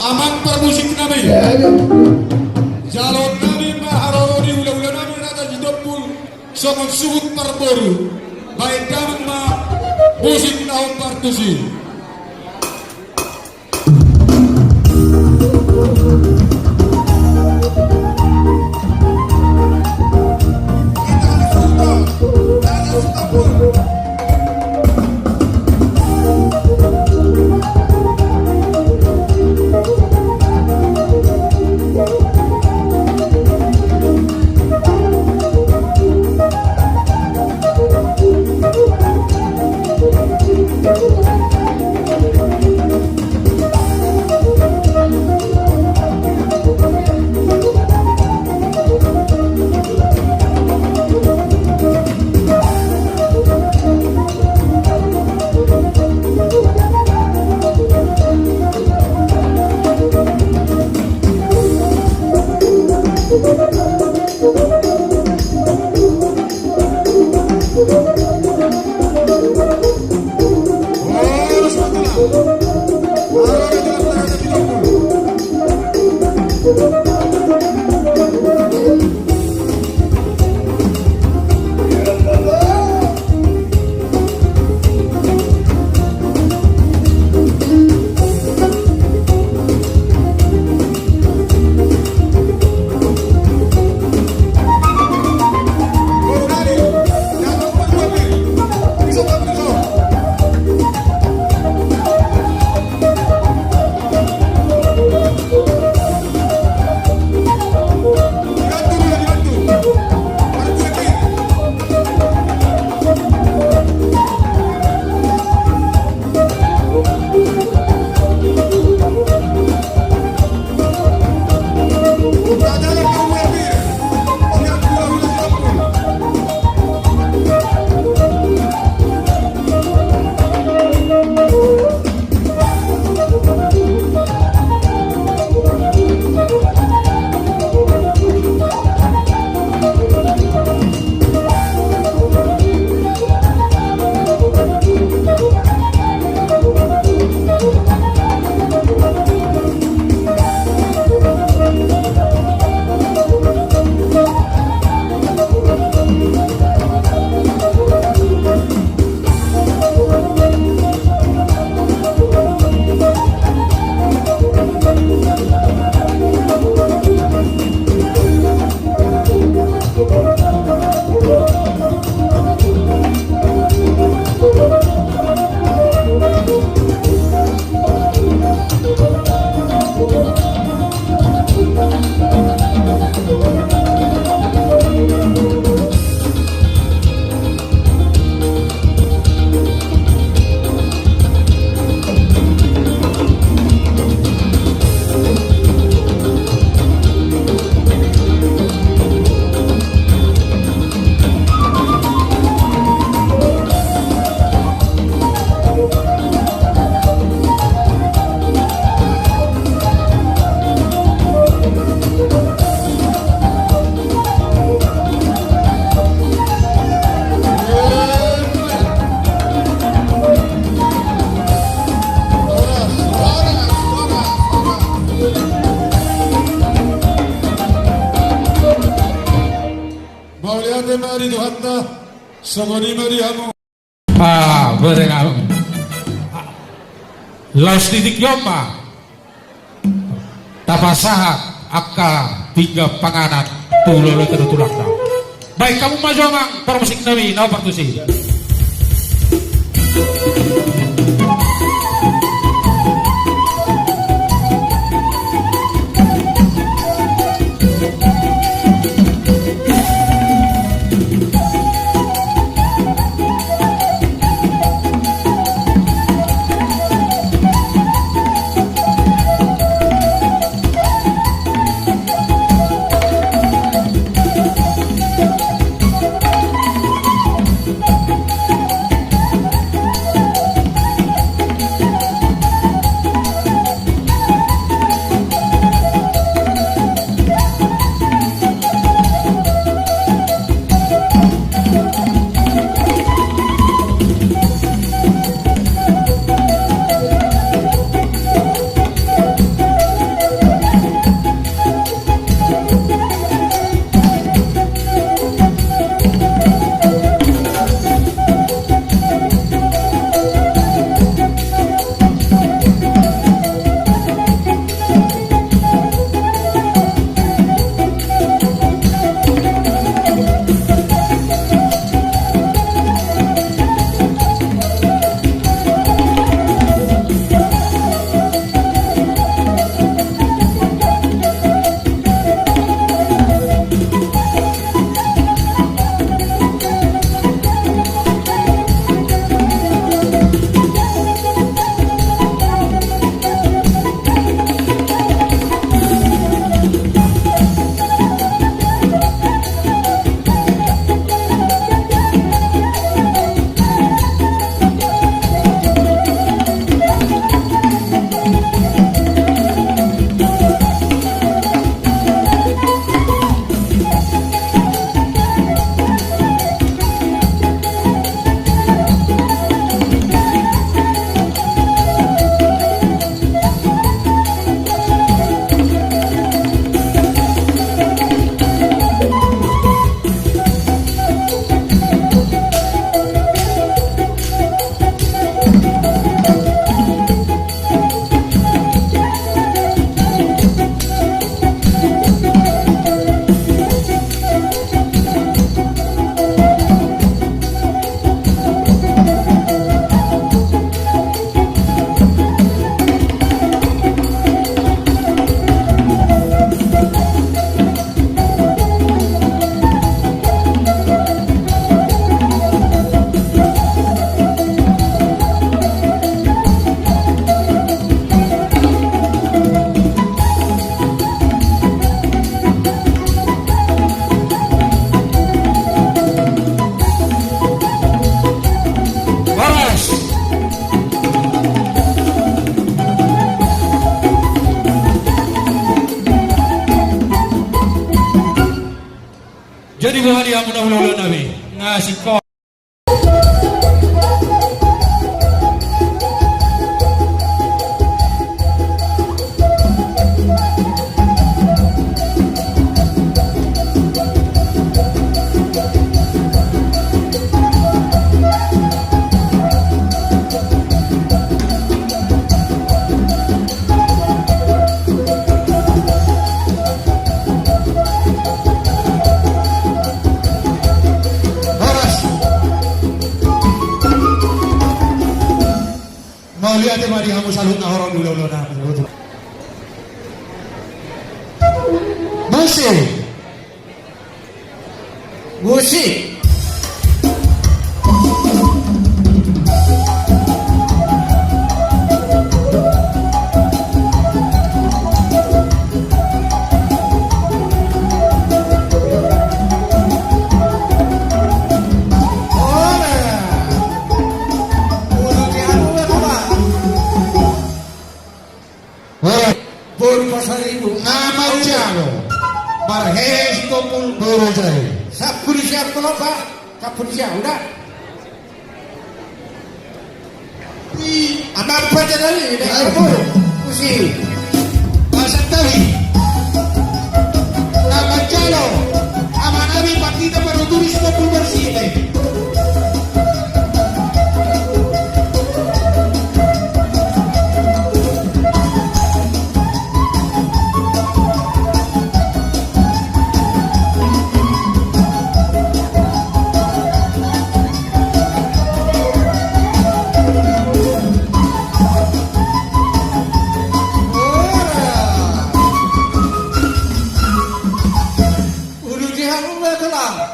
aman permusik nabi jalon nabi maharoro di ulah-ulah nabi rata jidopul sama subut perboru baik daman ma musik naon partusi mari Tuhanta samani mari hamu berengal laus titik yoma tapasaha akka tiga panganan tulolo terutulakna baik kamu maju mang permusik nami nau partusi Seribu hadiah mudah-mudahan Nabi ngasih kau. Lihat ya mari kamu salut na orang dulu na. Musik. Musik. Nama Jalo Barhes Topul Borojai Saburi siap kenapa? Saburi siap udah Anak baca dari Kusi Bahasa Tawi Nama Jalo Amanawi Patita Baroturis Topul Bersih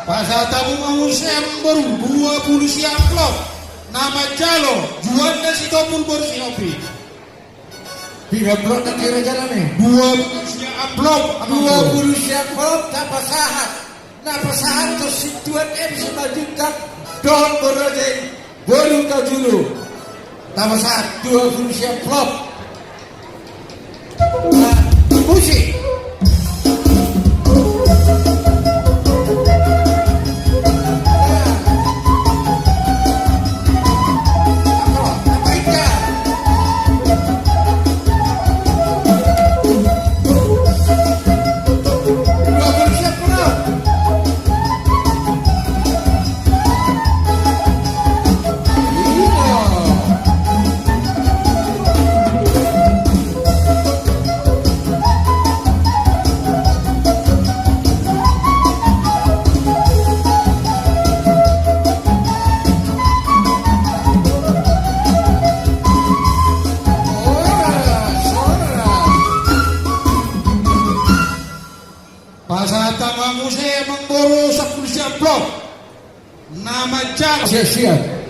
Pasal tamu manusia baru 20 siap klub nama Jalo jual nasi topul bersih opi. Bila blok tak kira jalan nih. 20 siap klub 20 siap klub tak pasahan. Nah pasahan tersituan MC majukan don berojek baru kau dulu. Tak pasahan 20 siap klub. Nah musik. Pasal tamamu saya memboro 10 siap blok nama Jalo siap.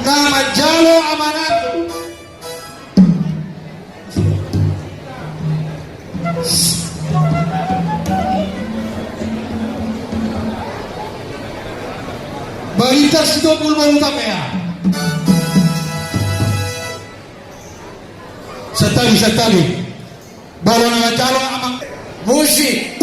Nama Jalo amanat Barita Sidopul Mautapea Setali Baru nama Jalo amang musik.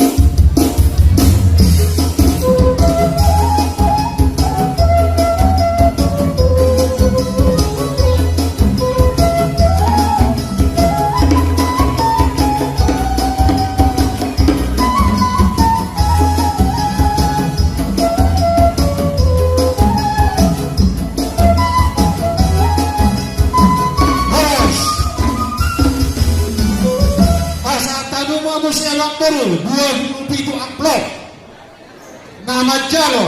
nama Jalo.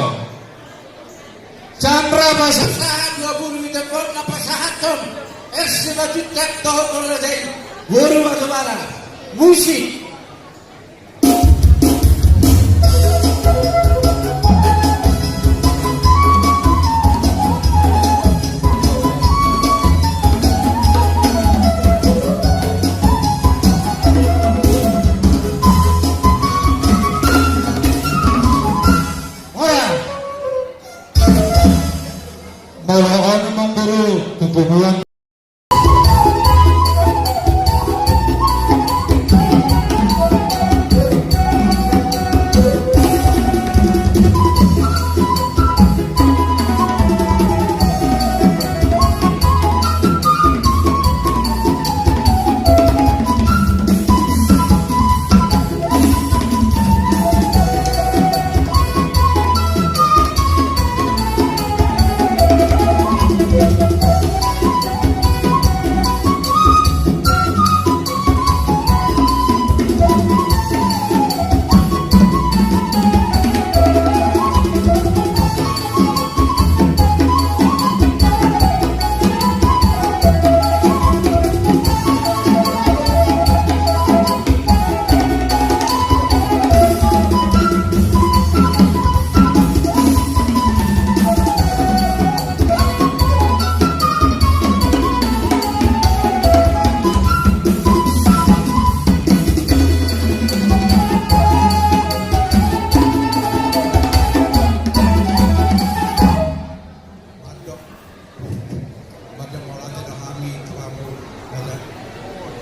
Chandra Basah. Pasahan 20 meter pon na pasahan ton. Estimate kat tahun kalau dari Guru Bagaimana musik. Malahan memang baru tubuhan.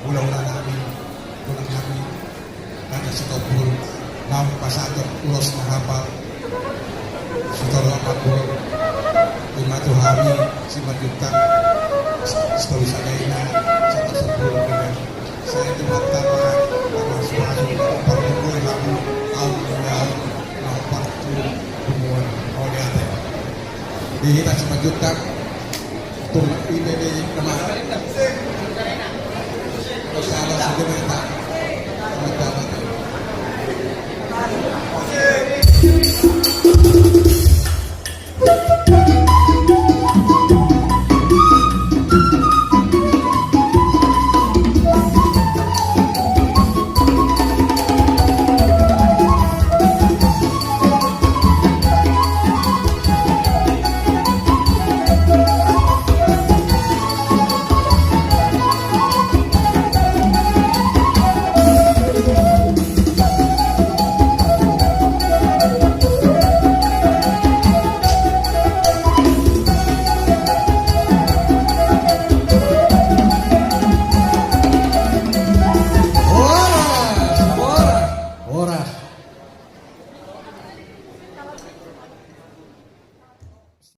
Ulang-ulang kami, karena setopul, mau pasator ulos menghafal, setor apapun, 5 hari, 5 juta, setelah sadainya, 110 dengan saya cuma tambah, tambah suatu, perlu lalu, awal, nampak tuh, hubungan, oleh ada. Di kita 5 juta, tuh ini di kemarin. Salah satu mereka,